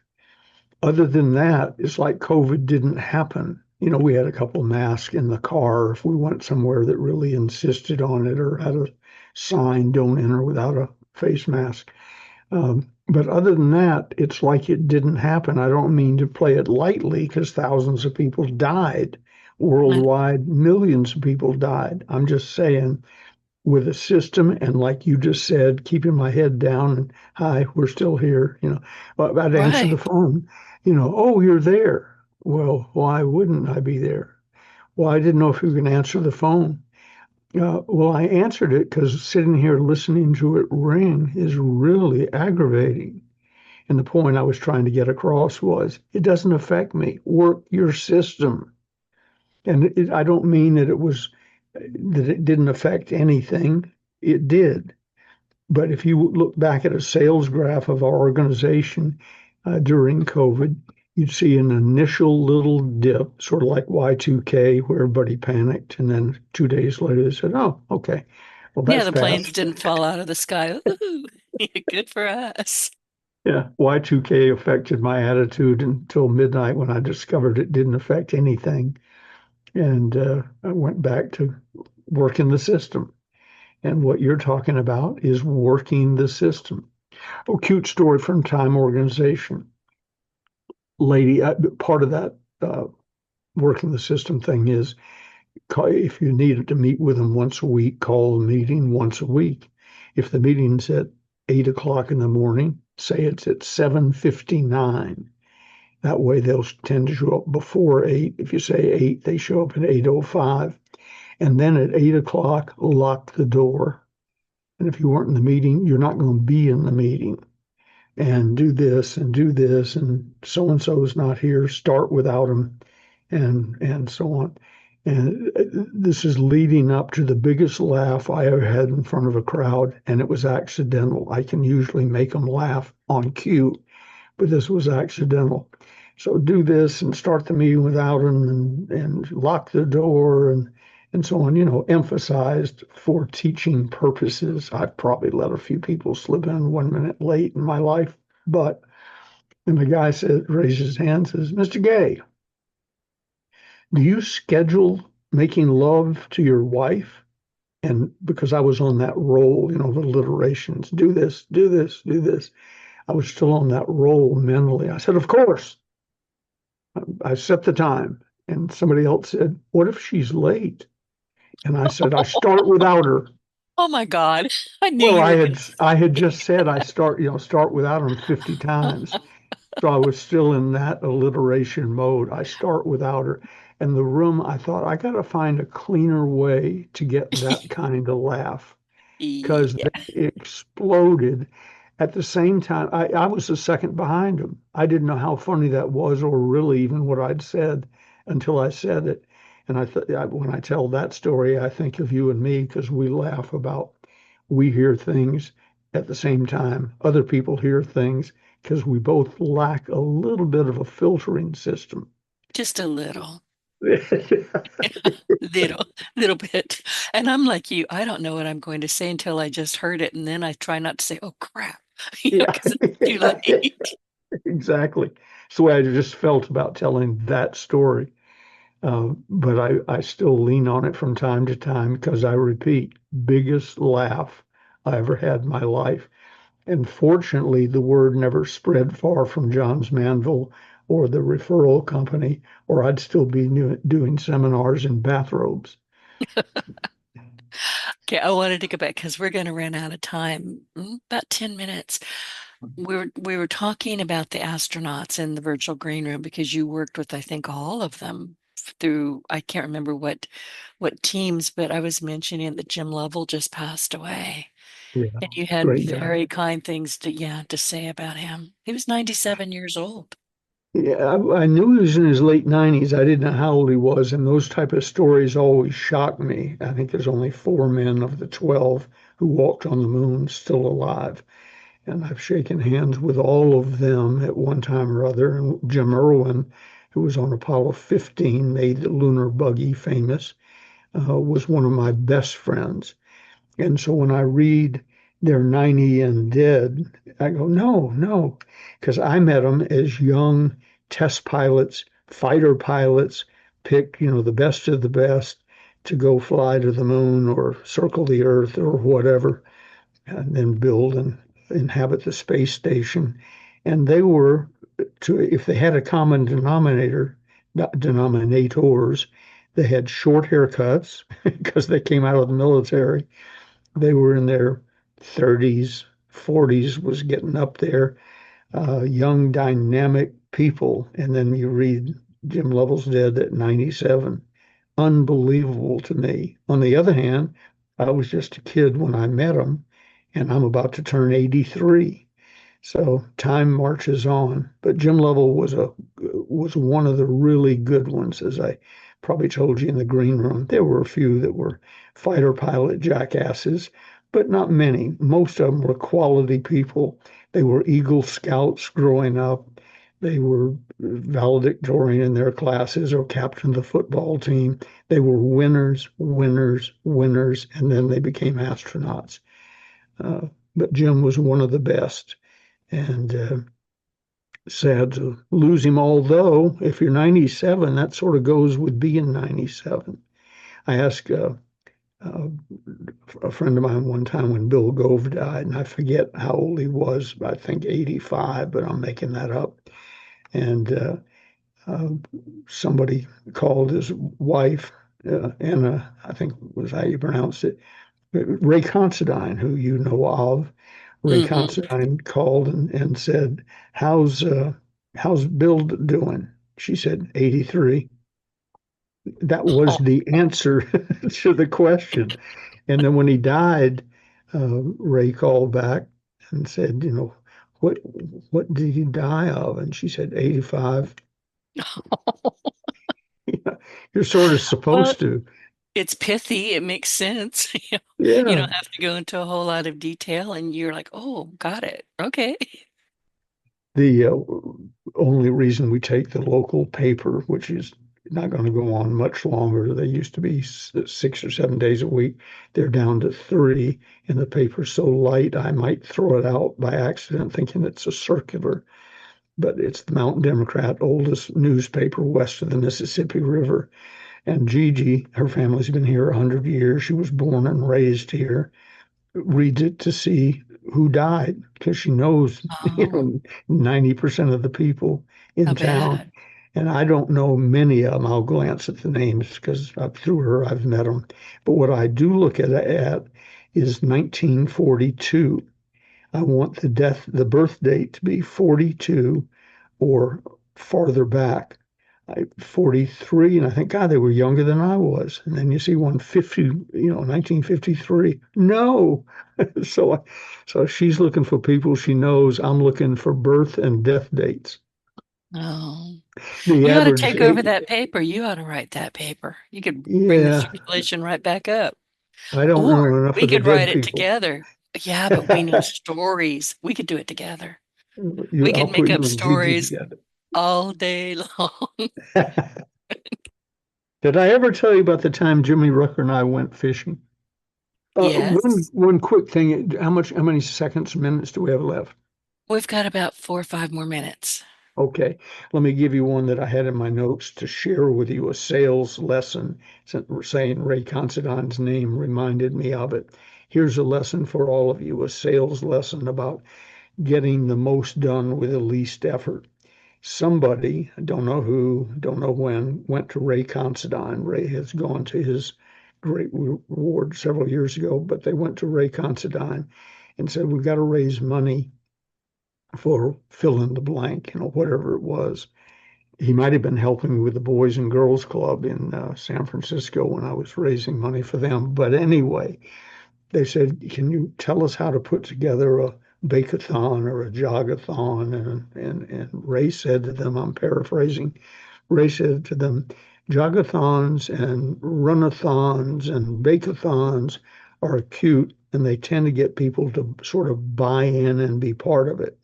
Other than that, it's like COVID didn't happen. We had a couple masks in the car if we went somewhere that really insisted on it or had a sign, "Don't enter without a face mask." But other than that, it's like it didn't happen. I don't mean to play it lightly because thousands of people died worldwide, millions of people died. I'm just saying, with a system and like you just said, keeping my head down and hi, we're still here. Well, I'd answer the Right. phone. Oh, you're there. Well, why wouldn't I be there? Well, I didn't know if you can answer the phone. Well, I answered it because sitting here listening to it ring is really aggravating. And the point I was trying to get across was it doesn't affect me. Work your system. And I don't mean that it didn't affect anything. It did. But if you look back at a sales graph of our organization during COVID, you'd see an initial little dip, sort of like Y2K, where everybody panicked. And then 2 days later, they said, oh, okay. Well, Yeah, that's the planes past. didn't fall out of the sky. Ooh, good for us. Yeah, Y2K affected my attitude until midnight when I discovered it didn't affect anything. And I went back to working the system. And what you're talking about is working the system. Oh, cute story from Time Organization. Lady, part of that working the system thing is if you needed to meet with them once a week, call the meeting once a week. If the meeting's at 8 o'clock in the morning, say it's at 7:59. That way they'll tend to show up before 8. If you say 8, they show up at 8:05. And then at 8 o'clock, lock the door. And if you weren't in the meeting, you're not going to be in the meeting. And do this, and so is not here. Start without them, and so on. And this is leading up to the biggest laugh I ever had in front of a crowd, and it was accidental. I can usually make them laugh on cue, but this was accidental. So do this and start the meeting without them, and lock the door, and so on, emphasized for teaching purposes. I've probably let a few people slip in 1 minute late in my life, but and the guy said, raises his hand, says, Mr. Gay, do you schedule making love to your wife? And because I was on that roll, the alliterations, do this, do this, do this. I was still on that roll mentally. I said, of course. I set the time. And somebody else said, what if she's late? And I said, I start without her. Oh my God. I knew Well, you I were had going I had just said I start without them 50 times. to. So I was still in that alliteration mode. I start without her. And the room, I thought, I got to find a cleaner way to get that kind of laugh because Yeah, they exploded at the same time. I was the second behind them. I didn't know how funny that was or really even what I'd said until I said it. And when I tell that story, I think of you and me because we laugh about we hear things at the same time. Other people hear things because we both lack a little bit of a filtering system. just a little, little, little bit. And I'm like you, I don't know what I'm going to say until I just heard it. And then I try not to say, oh crap, Yeah, because it's too late. exactly. It's the way I just felt about telling that story. But I still lean on it from time to time because I repeat, biggest laugh I ever had in my life. And fortunately, the word never spread far from Johns Manville or the referral company, or I'd still be doing seminars in bathrobes. Okay, I wanted to go back because we're going to run out of time. About 10 minutes. We were talking about the astronauts in the virtual green room because you worked with, I think, all of them through, I can't remember what teams, but I was mentioning that Jim Lovell just passed away. Yeah, And you had great guy. very kind things to, yeah, to say about him. He was 97 years old. Yeah, I knew he was in his late 90s. I didn't know how old he was, and those type of stories always shock me. I think there's only 4 men of the 12 who walked on the moon still alive. And I've shaken hands with all of them at one time or other. And Jim Irwin, who was on Apollo 15, made the lunar buggy famous, was one of my best friends. And so when I read they're 90 and dead, I go, no, no, because I met them as young test pilots, fighter pilots, picked, the best of the best to go fly to the moon or circle the earth or whatever, and then build and inhabit the space station. And they were, if they had a common denominator, denominators, they had short haircuts because they came out of the military. They were in their 30s, 40s, was getting up there, young, dynamic people. And then you read Jim Lovell's dead at 97. Unbelievable to me. On the other hand, I was just a kid when I met him, and I'm about to turn 83. So time marches on. But Jim Lovell was one of the really good ones, as I probably told you in the green room. There were a few that were fighter pilot jackasses, but not many. Most of them were quality people. They were Eagle Scouts growing up. They were valedictorian in their classes or captain of the football team. They were winners, winners, winners, and then they became astronauts. Uh, but Jim was one of the best, and sad to lose him. Although, if you're 97, that sort of goes with being 97. I asked uh, a friend of mine one time when Bill Gove died, and I forget how old he was, I think 85, but I'm making that up. And uh, somebody called his wife, Anna, I think was how you pronounce it, Ray Considine, who you know of. Ray Hmm. Considine called and said, how's Bill doing? She said, 83. That was Oh, the answer to the question. And then when he died, Ray called back and said, what what did he die of? And she said, 85. You're sort of well, supposed to. it's pithy. It makes sense. You Yeah. don't have to go into a whole lot of detail, and you're like, oh, got it. Okay. The only reason we take the local paper, which is not going to go on much longer, they used to be 6 or 7 days a week. They're down to three, and the paper's so light I might throw it out by accident, thinking it's a circular. But it's the Mountain Democrat, oldest newspaper west of the Mississippi River. And Gigi, her family's been here 100 years. She was born and raised here, reads it to see who died because she knows, Oh, 90% of the people I in town. bet. And I don't know many of them. I'll glance at the names because through her I've met them. But what I do look at is 1942. I want the birth date to be 42 or farther back. 43, and I think, God, they were younger than I was. And then you see 150, 1953. No. So, so she's looking for people she knows. I'm looking for birth and death dates. Oh, The you ought to average take over age, that paper. You ought to write that paper. You could bring the yeah, circulation right back up. I don't Or know enough we of the could dead write it people. together. Yeah, but we know stories. We could do it together. We I'll could put make you up and Gigi stories together. all day long. Did I ever tell you about the time Jimmy Rucker and I went fishing? One Yes. one quick thing. How many seconds, minutes do we have left? We've got about 4 or 5 more minutes. Okay, let me give you one that I had in my notes to share with you, a sales lesson. Since we're saying Ray Considine's name reminded me of it. Here's a lesson for all of you, a sales lesson about getting the most done with the least effort. Somebody, I don't know who, don't know when, went to Ray Considine. Ray has gone to his great reward several years ago, but they went to Ray Considine and said, we've got to raise money for fill in the blank, whatever it was. He might have been helping with the Boys and Girls Club in San Francisco when I was raising money for them. But anyway, they said, can you tell us how to put together a bake-a-thon or a jog-a-thon? And Ray said to them, I'm paraphrasing, Ray said to them, jogathons and runathons and bake-a-thons are cute and they tend to get people to sort of buy in and be part of it.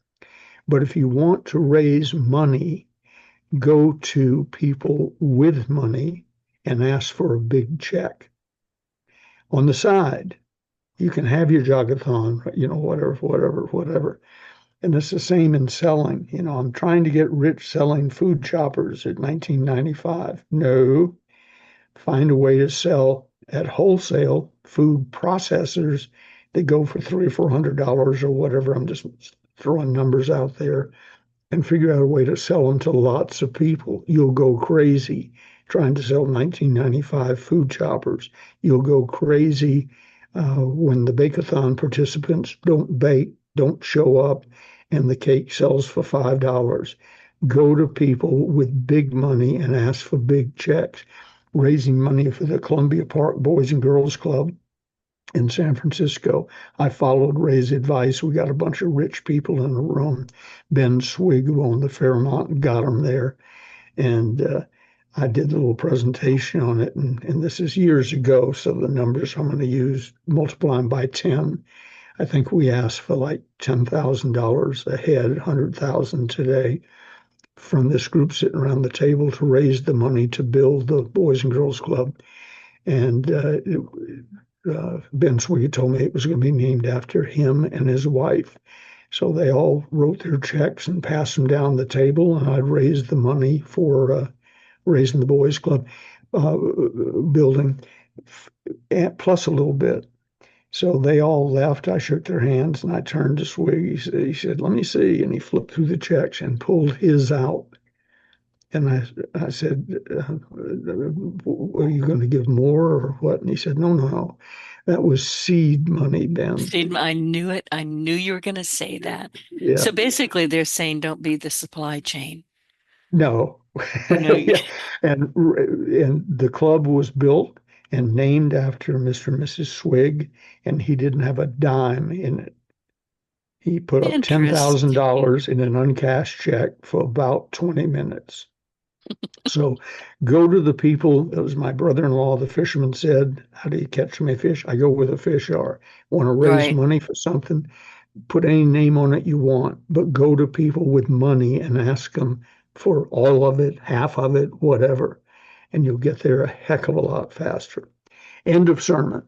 But if you want to raise money, go to people with money and ask for a big check. On the side, you can have your jogathon, whatever, whatever, whatever. And it's the same in selling. I'm trying to get rich selling food choppers at 1995. No, find a way to sell at wholesale food processors that go for $300 or $400 or whatever. I'm just throwing numbers out there and figure out a way to sell them to lots of people. You'll go crazy trying to sell 1995 food choppers. You'll go crazy when the Bakeathon participants don't bake, don't show up, and the cake sells for $5. Go to people with big money and ask for big checks. Raising money for the Columbia Park Boys and Girls Club in San Francisco. I followed Ray's advice. We got a bunch of rich people in the room. Ben Swig, who owned the Fairmont, got them there. And I did a little presentation on it. And this is years ago. So the numbers I'm going to use, multiply them by 10. I think we asked for like $10,000 a head, 100,000 today. from this group sitting around the table to raise the money to build the Boys and Girls Club. And Ben Swiggy told me it was going to be named after him and his wife. So they all wrote their checks and passed them down the table, and I'd raised the money for raising the Boys Club building, plus a little bit. So they all left. I shook their hands and I turned to Swig. He said, "Let me see." And he flipped through the checks and pulled his out. And I said, "Are you going to give more or what?" And he said, "No, no, no. That was seed money, Ben." Steve, I knew it. I knew you were going to say that. Yeah. So basically, they're saying don't be the supply chain. No. No, Yeah. And the club was built and named after Mr. and Mrs. Swig, and he didn't have a dime in it. He put up interesting. $10,000 in an uncashed check for about 20 minutes. So go to the people. It was my brother-in-law, the fisherman, said, "How do you catch my fish?" I go where the fish are. Want to raise Right. money for something? Put any name on it you want, but go to people with money and ask them for all of it, half of it, whatever, and you'll get there a heck of a lot faster. End of sermon.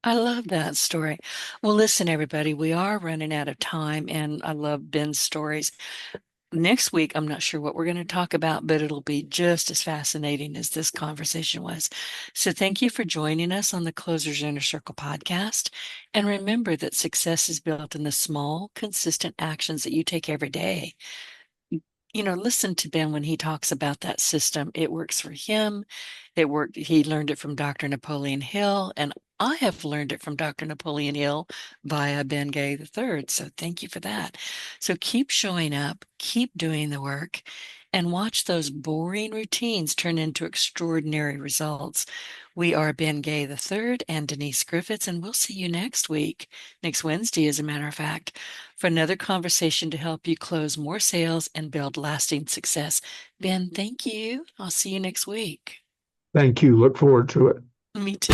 I love that story. Well, listen, everybody, we are running out of time, and I love Ben's stories. Next week, I'm not sure what we're going to talk about, but it'll be just as fascinating as this conversation was. So thank you for joining us on the Closers Inner Circle podcast. And remember that success is built in the small, consistent actions that you take every day. Listen to Ben when he talks about that system. It works for him. He learned it from Dr. Napoleon Hill, and I have learned it from Dr. Napoleon Hill via Ben Gay III. So thank you for that. So keep showing up, keep doing the work, and watch those boring routines turn into extraordinary results. We are Ben Gay III and Denise Griffitts, and we'll see you next week, next Wednesday, as a matter of fact, for another conversation to help you close more sales and build lasting success. Ben, thank you. I'll see you next week. Thank you. Look forward to it. Me too.